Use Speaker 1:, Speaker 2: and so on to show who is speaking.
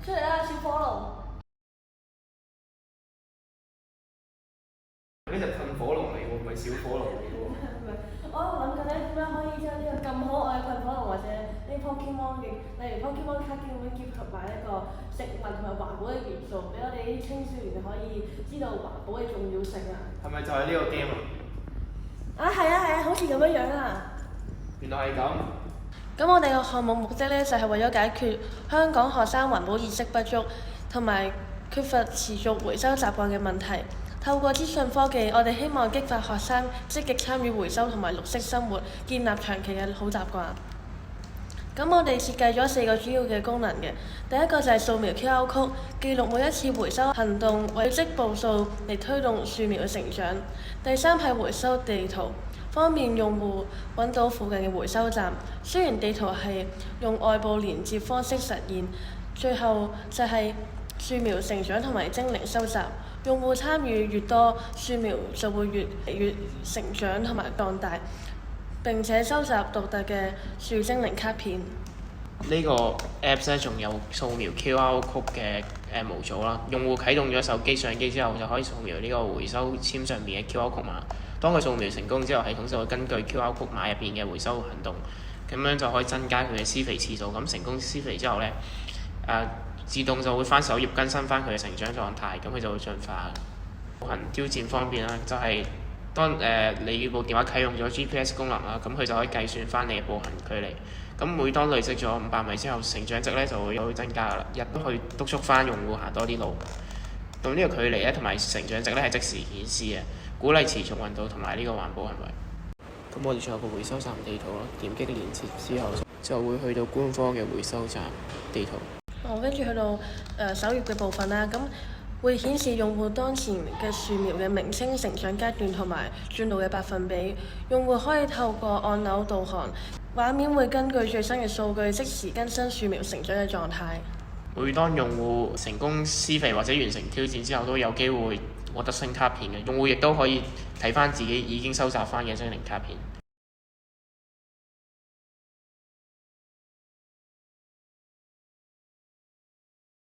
Speaker 1: 出嚟啦，小火龍！
Speaker 2: 呢隻噴火龍嚟喎，唔係小火龍嚟喎。
Speaker 1: 我喺度諗緊咧，點樣可以將呢個咁可愛嘅噴火龍或者呢 Pokemon 嘅，例如 Pokemon 卡點咁樣結合埋一個食物同埋環保嘅元素，俾我哋啲青少年可以知道環保嘅重要性啊！
Speaker 2: 係咪就係呢個 game 啊？
Speaker 1: 係啊，好似咁樣啊！
Speaker 2: 原來係咁。
Speaker 1: 咁我哋嘅項目目的咧，就係為咗解決香港學生環保意識不足同埋缺乏持續回收習慣嘅問題。透過資訊科技，我哋希望激發學生積極參與回收同埋綠色生活，建立長期嘅好習慣。咁我哋設計咗4個主要嘅功能嘅，第一個就係掃描 QR Code，記錄每一次回收行動，為積步數嚟推動樹苗嘅成長。第三係回收地圖，方便用戶揾到附近嘅回收站。雖然地圖係用外部連接方式實現，最後就係樹苗成長同埋精靈收集。用戶參與越多，樹苗就會越嚟越成長同埋壯大，並且收集獨特嘅樹精靈卡片。
Speaker 3: 呢個 Apps 咧仲有掃描 QR Code 嘅模組啦。用戶啟動咗手機相機之後，就可以掃描呢個回收籤上面嘅 QR Code 碼。當佢掃描成功之後，系統就會根據 QR Code 碼入邊嘅回收行動，咁樣就可以增加佢嘅施肥次數。咁成功施肥之後呢，自動就會翻首頁更新翻佢嘅成長狀態，咁佢就會進化。步行挑戰方面啦，就係當你部電話啟用咗 GPS 功能啦，咁佢就可以計算翻你嘅步行距離。咁每當累積咗500米之後，成長值咧就會有增加噶啦，亦都去督促翻用戶行多啲路。咁呢個距離咧同埋成長值咧係即時顯示嘅，鼓勵持續運動同埋呢個環保行為。咁我哋仲有個回收站地圖咯，點擊連接之後就會去到官方嘅回收站地圖。
Speaker 1: 跟住去到首頁嘅部分啦，咁會顯示用戶當前嘅樹苗嘅名稱、成長階段同埋轉露嘅百分比。用戶可以透過按鈕導航，畫面會根據最新嘅數據即時更新樹苗成長嘅狀態。
Speaker 3: 每當用戶成功施肥或者完成挑戰之後，都有機會獲得新卡片嘅。用戶亦都可以睇翻自己已經收集翻嘅精靈卡片。